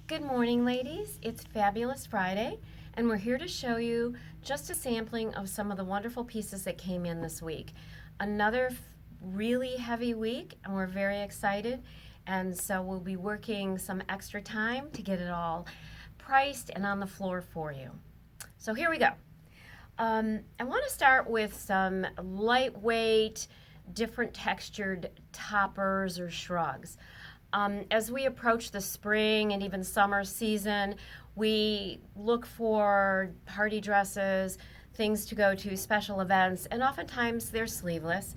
Good morning, ladies. It's Fabulous Friday, and we're here to show you just a sampling of some of the wonderful pieces that came in this week. Another really heavy week, and we're very excited, and so we'll be working some extra time to get it all priced and on the floor for you. So here we go. I want to start with some lightweight, different textured toppers or shrugs. As we approach the spring and even summer season, we look for party dresses, things to go to, special events, and oftentimes they're sleeveless.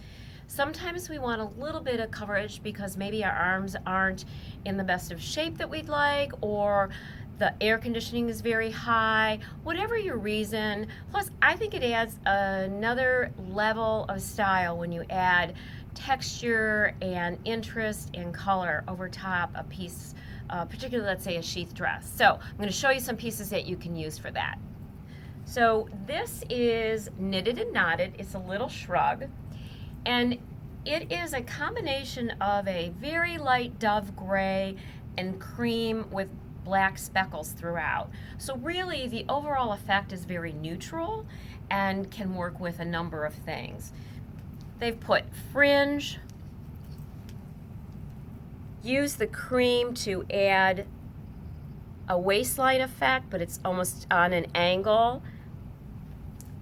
Sometimes we want a little bit of coverage because maybe our arms aren't in the best of shape that we'd like, or the air conditioning is very high, whatever your reason. Plus, I think it adds another level of style when you add texture and interest and color over top a piece, particularly let's say a sheath dress. So I'm going to show you some pieces that you can use for that. So this is knitted and knotted. It's a little shrug, and it is a combination of a very light dove gray and cream with black speckles throughout. So really the overall effect is very neutral and can work with a number of things. They've put fringe, use the cream to add a waistline effect, but it's almost on an angle.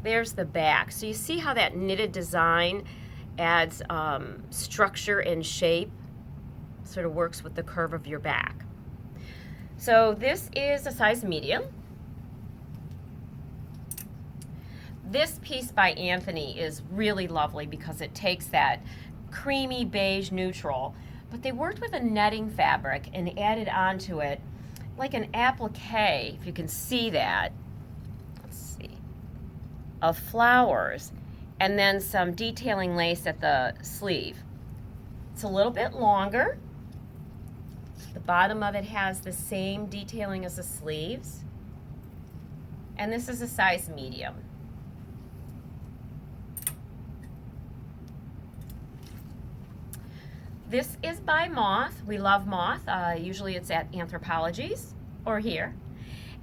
There's the back. So you see how that knitted design adds structure and shape, sort of works with the curve of your back. So this is a size medium. This piece by Anthony is really lovely because it takes that creamy beige neutral, but they worked with a netting fabric and added onto it like an applique, if you can see that, let's see, of flowers, and then some detailing lace at the sleeve. It's a little bit longer. The bottom of it has the same detailing as the sleeves, and this is a size medium. This is by Moth. We love Moth. Usually it's at Anthropologies or here.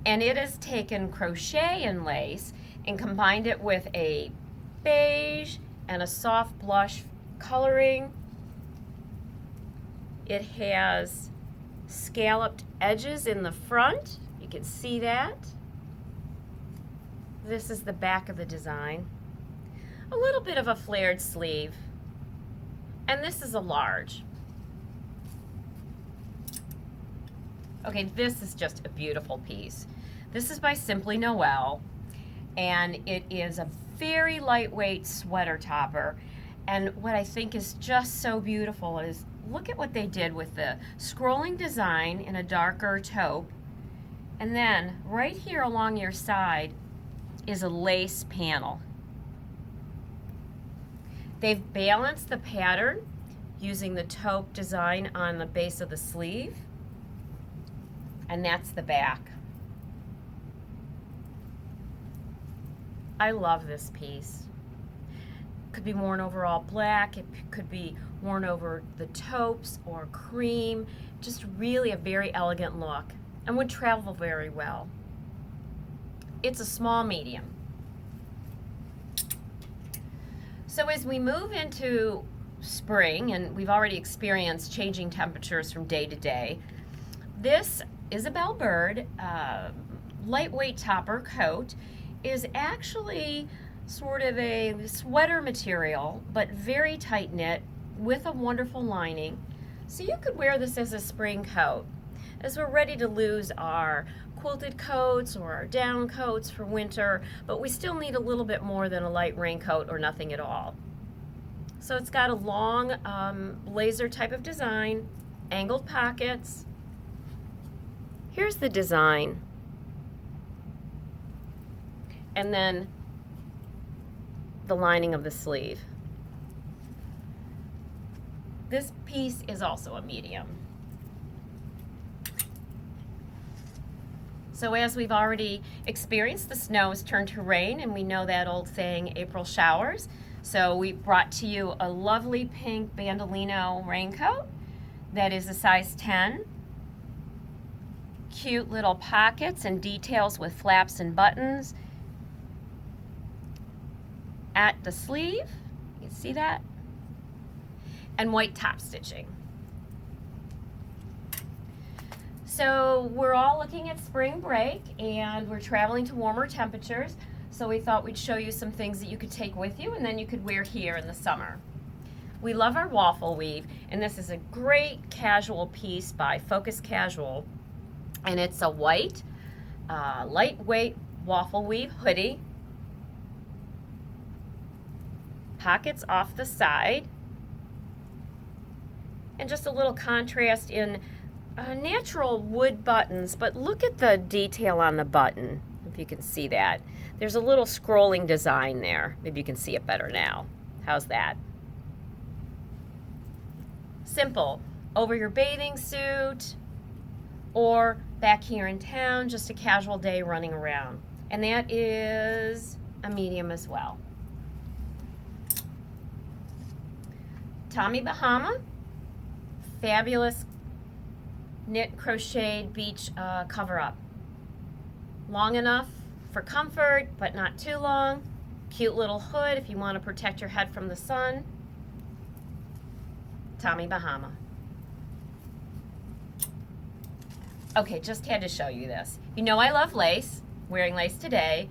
And it has taken crochet and lace and combined it with a beige and a soft blush coloring. It has scalloped edges in the front. You can see that. This is the back of the design. A little bit of a flared sleeve. And this is a large. Okay, this is just a beautiful piece. This is by Simply Noel, and it is a very lightweight sweater topper. And what I think is just so beautiful is, look at what they did with the scrolling design in a darker taupe. And then right here along your side is a lace panel. They've balanced the pattern using the taupe design on the base of the sleeve, and that's the back. I love this piece. Could be worn over all black, it could be worn over the taupes or cream, just really a very elegant look and would travel very well. It's a small medium. So as we move into spring, and we've already experienced changing temperatures from day to day, this Isabel Bird lightweight topper coat is actually sort of a sweater material, but very tight knit with a wonderful lining. So you could wear this as a spring coat as we're ready to lose our quilted coats or our down coats for winter, but we still need a little bit more than a light raincoat or nothing at all. So it's got a long blazer type of design, angled pockets. Here's the design. And then the lining of the sleeve. This piece is also a medium. So as we've already experienced, the snow has turned to rain, and we know that old saying, April showers. So we brought to you a lovely pink bandolino raincoat that is a size 10. cute little pockets and details with flaps and buttons at the sleeve. You can see that. And white top stitching. So we're all looking at spring break and we're traveling to warmer temperatures. So we thought we'd show you some things that you could take with you and then you could wear here in the summer. We love our waffle weave, and this is a great casual piece by Focus Casual. And it's a white, lightweight waffle weave hoodie. Pockets off the side. And just a little contrast in natural wood buttons, but look at the detail on the button, if you can see that. There's a little scrolling design there. Maybe you can see it better now. How's that? Simple, over your bathing suit or back here in town, just a casual day running around. And that is a medium as well. Tommy Bahama, fabulous knit crocheted beach cover-up. Long enough for comfort, but not too long. Cute little hood if you want to protect your head from the sun. Tommy Bahama. Okay, just had to show you this. You know I love lace, wearing lace today.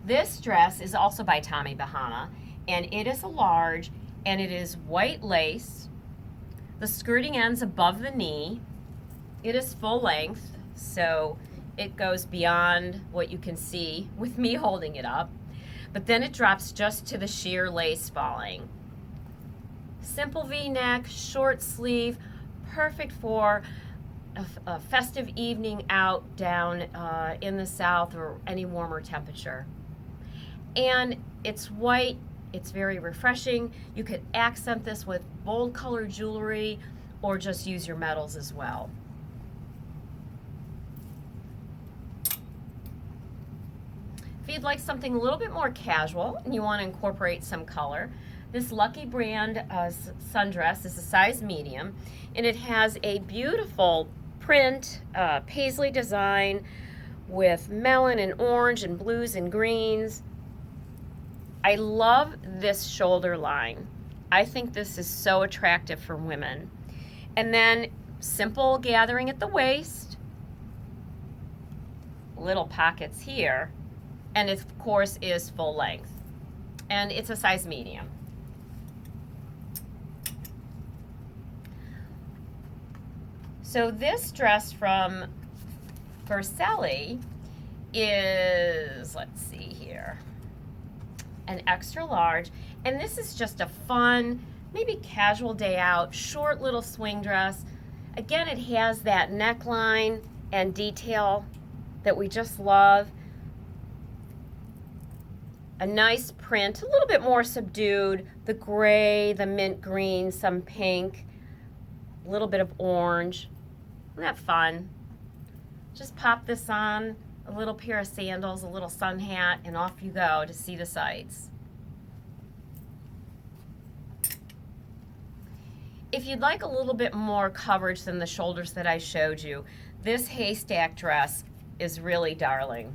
This dress is also by Tommy Bahama, and it is a large, and it is white lace. The skirting ends above the knee. It is full length, so it goes beyond what you can see with me holding it up. But then it drops just to the sheer lace falling. Simple V-neck, short sleeve, perfect for a festive evening out down in the south or any warmer temperature. And it's white, it's very refreshing. You could accent this with bold colored jewelry or just use your metals as well. If you'd like something a little bit more casual and you want to incorporate some color, this Lucky Brand sundress is a size medium, and it has a beautiful print, paisley design with melon and orange and blues and greens. I love this shoulder line. I think this is so attractive for women. And then simple gathering at the waist, little pockets here, and it of course is full length. And it's a size medium. So this dress from Vercelli is, let's see here, an extra large. And this is just a fun, maybe casual day out, short little swing dress. Again, it has that neckline and detail that we just love. A nice print, a little bit more subdued, the gray, the mint green, some pink, a little bit of orange. Isn't that fun? Just pop this on, a little pair of sandals, a little sun hat, and off you go to see the sights. If you'd like a little bit more coverage than the shoulders that I showed you, this haystack dress is really darling.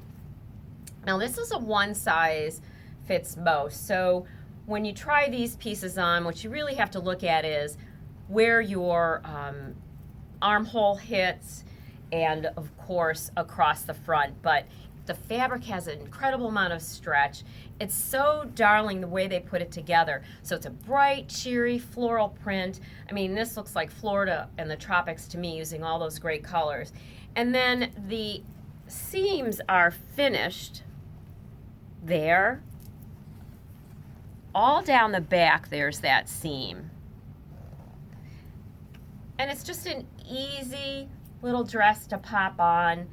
Now this is a one size fits most, so when you try these pieces on, what you really have to look at is where your armhole hits, and of course across the front. But the fabric has an incredible amount of stretch. It's so darling the way they put it together. So it's a bright, cheery floral print. I mean, this looks like Florida and the tropics to me, using all those great colors. And then the seams are finished there. All down the back there's that seam. And it's just an easy little dress to pop on.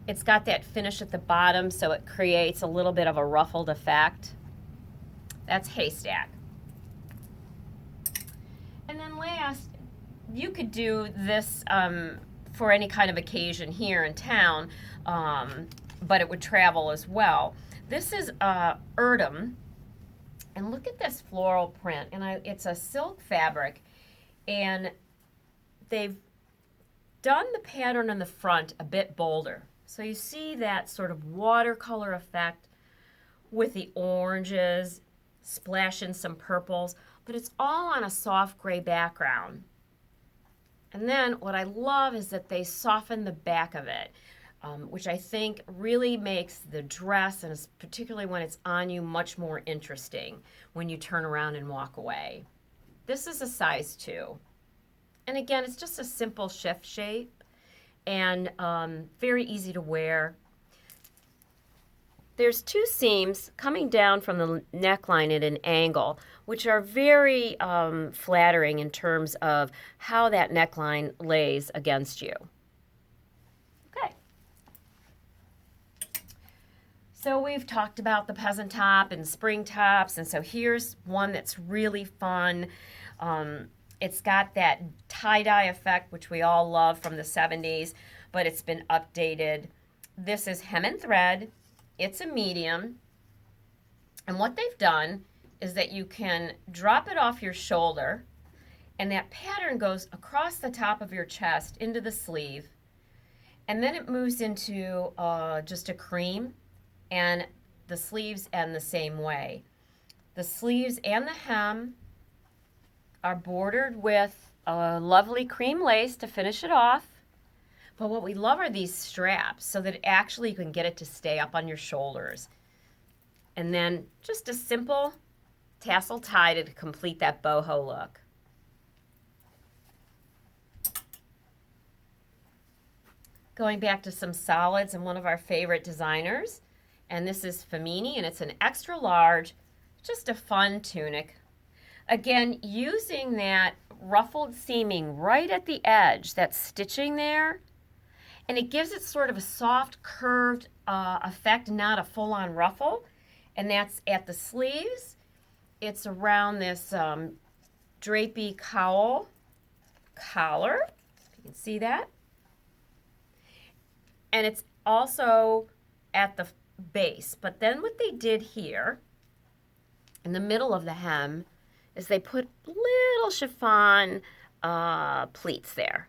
It's got that finish at the bottom, so it creates a little bit of a ruffled effect. That's haystack. And then last, you could do this for any kind of occasion here in town, but it would travel as well. This is Erdem, and look at this floral print. And it's a silk fabric, and they've done the pattern on the front a bit bolder. So you see that sort of watercolor effect with the oranges, splash in some purples, but it's all on a soft gray background. And then what I love is that they soften the back of it, which I think really makes the dress, and particularly when it's on you, much more interesting when you turn around and walk away. This is a size 2. And again, it's just a simple shift shape and very easy to wear. There's 2 seams coming down from the neckline at an angle, which are very flattering in terms of how that neckline lays against you. Okay. So we've talked about the peasant top and spring tops, and so here's one that's really fun. It's got that tie-dye effect, which we all love from the 70s, but it's been updated. This is hem and thread. It's a medium. And what they've done is that you can drop it off your shoulder, and that pattern goes across the top of your chest into the sleeve. And then it moves into just a cream, and the sleeves end the same way. The sleeves and the hem are bordered with a lovely cream lace to finish it off. But what we love are these straps so that actually you can get it to stay up on your shoulders. And then just a simple tassel tie to complete that boho look. Going back to some solids and one of our favorite designers, and this is Femini, and it's an extra large, just a fun tunic. Again, using that ruffled seaming right at the edge, that stitching there, and it gives it sort of a soft curved effect, not a full-on ruffle, and that's at the sleeves. It's around this drapey collar, if you can see that, and it's also at the base. But then what they did here in the middle of the hem is they put little chiffon pleats there.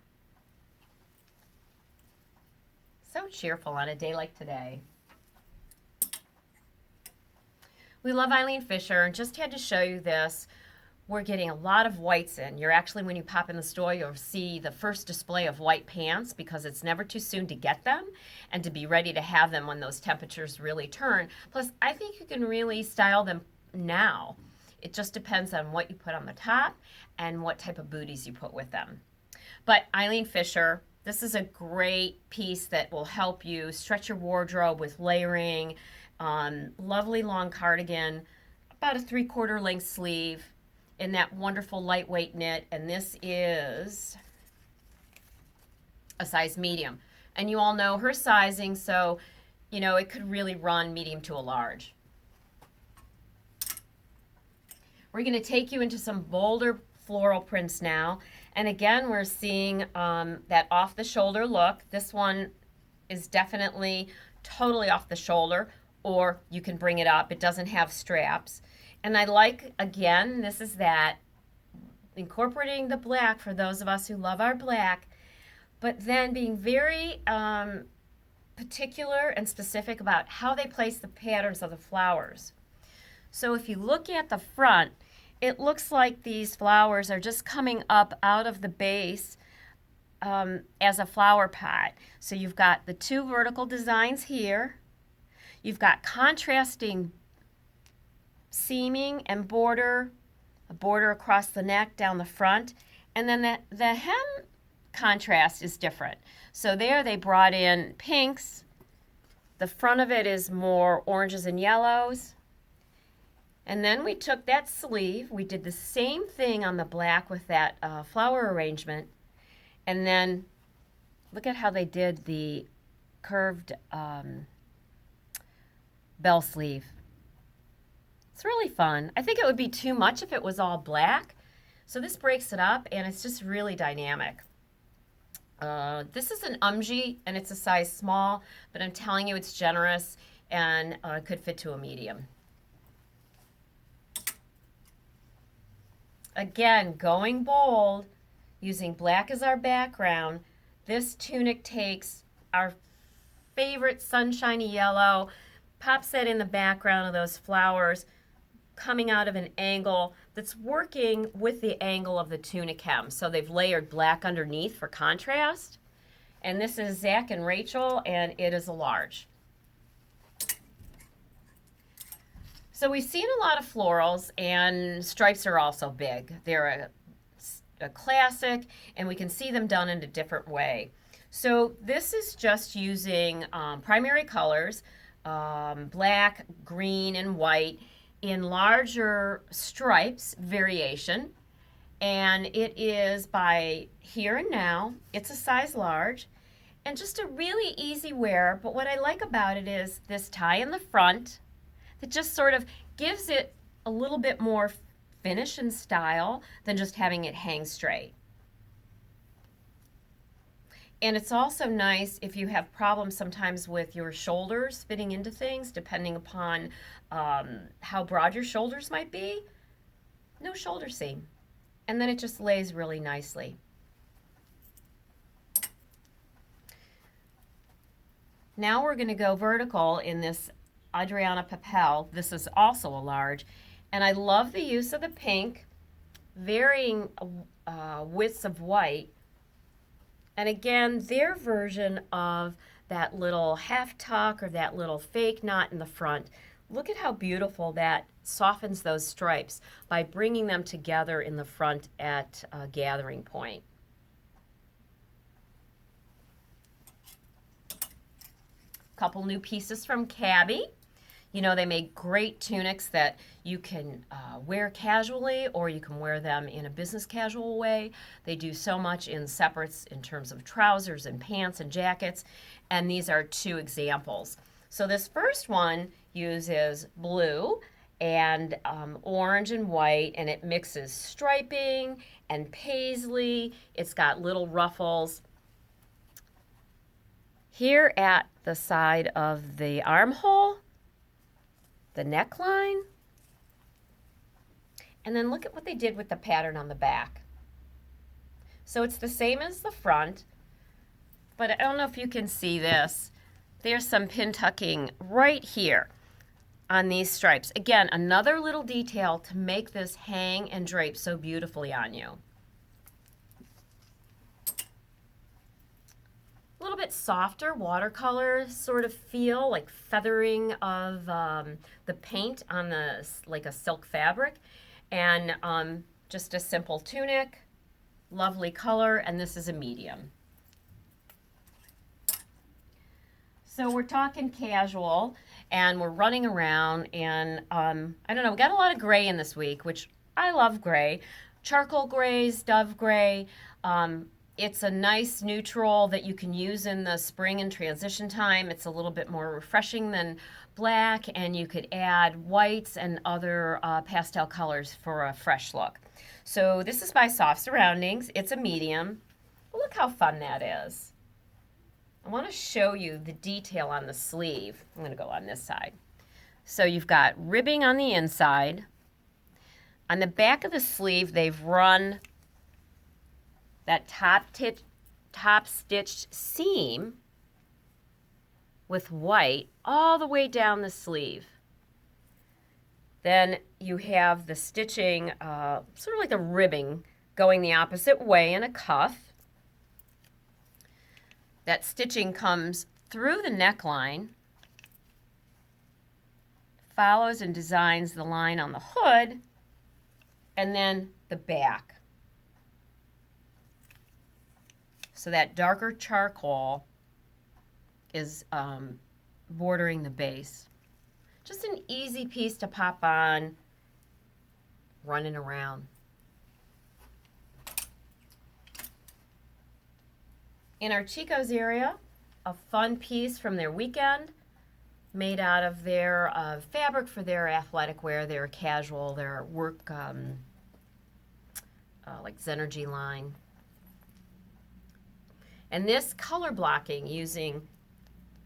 So cheerful on a day like today. We love Eileen Fisher, and just had to show you this. We're getting a lot of whites in. You're actually, when you pop in the store, you'll see the first display of white pants because it's never too soon to get them and to be ready to have them when those temperatures really turn. Plus, I think you can really style them now. It just depends on what you put on the top and what type of booties you put with them. But Eileen Fisher, this is a great piece that will help you stretch your wardrobe with layering. Lovely long cardigan, about a 3/4 length sleeve in that wonderful lightweight knit. And this is a size medium. And you all know her sizing, so you know it could really run medium to a large. We're going to take you into some bolder floral prints now. And again, we're seeing that off the shoulder look. This one is definitely totally off the shoulder, or you can bring it up. It doesn't have straps. And I like, again, this is that incorporating the black for those of us who love our black, but then being very particular and specific about how they place the patterns of the flowers. So if you look at the front, it looks like these flowers are just coming up out of the base as a flower pot. So you've got the 2 vertical designs here. You've got contrasting seaming and border, a border across the neck down the front, and then the hem contrast is different. So there they brought in pinks. The front of it is more oranges and yellows. And then we took that sleeve, we did the same thing on the black with that flower arrangement, and then look at how they did the curved bell sleeve. It's really fun. I think it would be too much if it was all black, so this breaks it up, and it's just really dynamic. This is an umji, and it's a size small, but I'm telling you it's generous and could fit to a medium. Again, going bold, using black as our background This tunic takes our favorite sunshiny yellow, pops that in the background of those flowers, coming out of an angle that's working with the angle of the tunic hem. So they've layered black underneath for contrast. And this is Zach and Rachel, and it is a large. So we've seen a lot of florals, and stripes are also big. They're a classic, and we can see them done in a different way. So this is just using primary colors, black, green, and white in larger stripes variation. And it is by Here and Now. It's a size large and just a really easy wear. But what I like about it is this tie in the front that just sort of gives it a little bit more finish and style than just having it hang straight. And it's also nice if you have problems sometimes with your shoulders fitting into things, depending upon how broad your shoulders might be. No shoulder seam. And then it just lays really nicely. Now we're going to go vertical in this Adriana Papel. This is also a large. And I love the use of the pink, varying widths of white. And again, their version of that little half tuck or that little fake knot in the front. Look at how beautiful that softens those stripes by bringing them together in the front at a gathering point. Couple new pieces from Cabby. You know, they make great tunics that you can wear casually, or you can wear them in a business casual way. They do so much in separates in terms of trousers and pants and jackets, and these are two examples. So this first one uses blue and orange and white, and it mixes striping and paisley. It's got little ruffles. Here at the side of the armhole, the neckline, and then look at what they did with the pattern on the back. So it's the same as the front, but I don't know if you can see this. There's some pin tucking right here on these stripes. Again, another little detail to make this hang and drape so beautifully on you. A little bit softer watercolor sort of feel, like feathering of the paint on the like a silk fabric, and just a simple tunic, lovely color, and this is a medium. So we're talking casual, and we're running around, and I don't know, we got a lot of gray in this week, which I love gray. Charcoal grays, dove gray. It's a nice neutral that you can use in the spring and transition time. It's a little bit more refreshing than black, and you could add whites and other pastel colors for a fresh look. So this is by Soft Surroundings. It's a medium. Look how fun that is. I want to show you the detail on the sleeve. I'm going to go on this side. So you've got ribbing on the inside. On the back of the sleeve, they've run that top stitched seam with white all the way down the sleeve. Then you have the stitching, sort of like the ribbing, going the opposite way in a cuff. That stitching comes through the neckline, follows and designs the line on the hood, and then the back. So that darker charcoal is bordering the base. Just an easy piece to pop on, running around. In our Chico's area, a fun piece from their weekend, made out of their fabric for their athletic wear, their casual, their work, like Zenergy line. And this color blocking using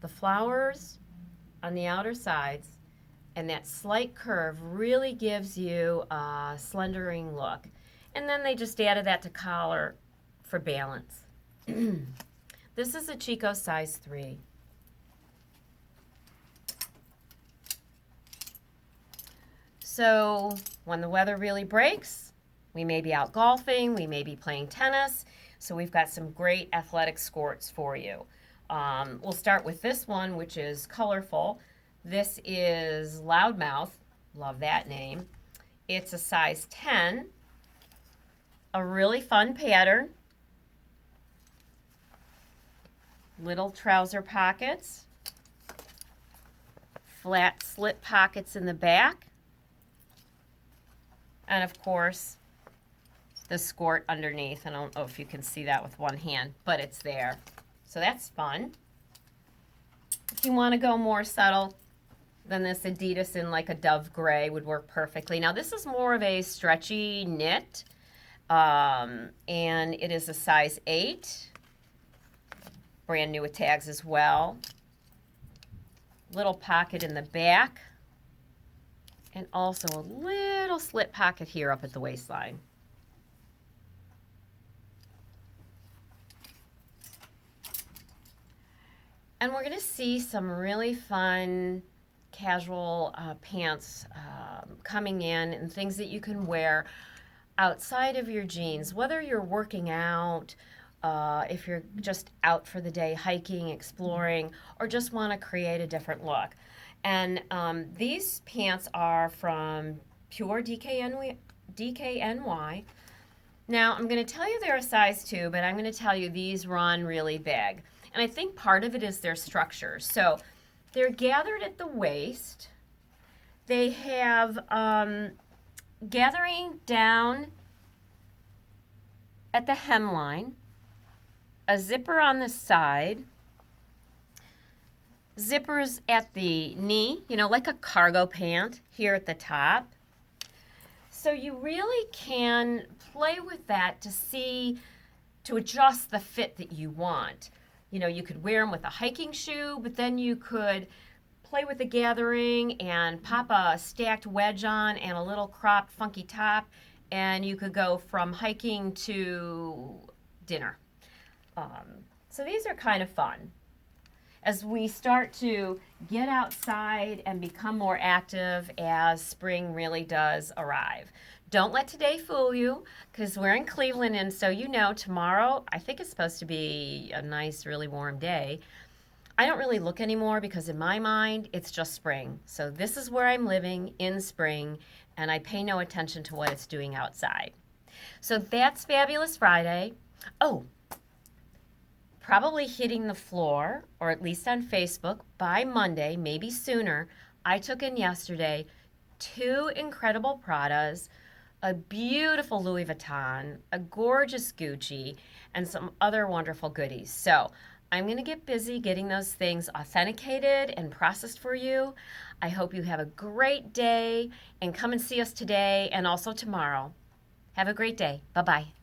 the flowers on the outer sides and that slight curve really gives you a slendering look. And then they just added that to collar for balance. This is a Chico size 3. So when the weather really breaks, we may be out golfing, we may be playing tennis. So we've got some great athletic skirts for you. We'll start with this one, which is colorful. This is Loudmouth. Love that name. It's a size 10. A really fun pattern. Little trouser pockets. Flat slit pockets in the back. And of course, the skirt underneath. I don't know if you can see that with one hand, but it's there. So that's fun. If you want to go more subtle, then this Adidas in like a dove gray would work perfectly. Now this is more of a stretchy knit, and it is a size 8. Brand new with tags as well. Little pocket in the back. And also a little slit pocket here up at the waistline. And we're going to see some really fun casual pants coming in, and things that you can wear outside of your jeans, whether you're working out, if you're just out for the day hiking, exploring, or just want to create a different look. And these pants are from Pure DKNY. Now, I'm going to tell you they're a size 2, but I'm going to tell you these run really big. And I think part of it is their structure. So they're gathered at the waist. They have gathering down at the hemline, a zipper on the side, zippers at the knee, you know, like a cargo pant here at the top. So you really can play with that to adjust the fit that you want. You know, you could wear them with a hiking shoe, but then you could play with the gathering and pop a stacked wedge on and a little cropped funky top, and you could go from hiking to dinner. So these are kind of fun. As we start to get outside and become more active as spring really does arrive. Don't let today fool you, because we're in Cleveland, and so you know tomorrow I think it's supposed to be a nice, really warm day. I don't really look anymore because in my mind it's just spring. So this is where I'm living in spring, and I pay no attention to what it's doing outside. So that's Fabulous Friday. Oh, probably hitting the floor, or at least on Facebook, by Monday, maybe sooner. I took in yesterday 2 incredible Pradas, a beautiful Louis Vuitton, a gorgeous Gucci, and some other wonderful goodies. So I'm going to get busy getting those things authenticated and processed for you. I hope you have a great day, and come and see us today and also tomorrow. Have a great day. Bye-bye.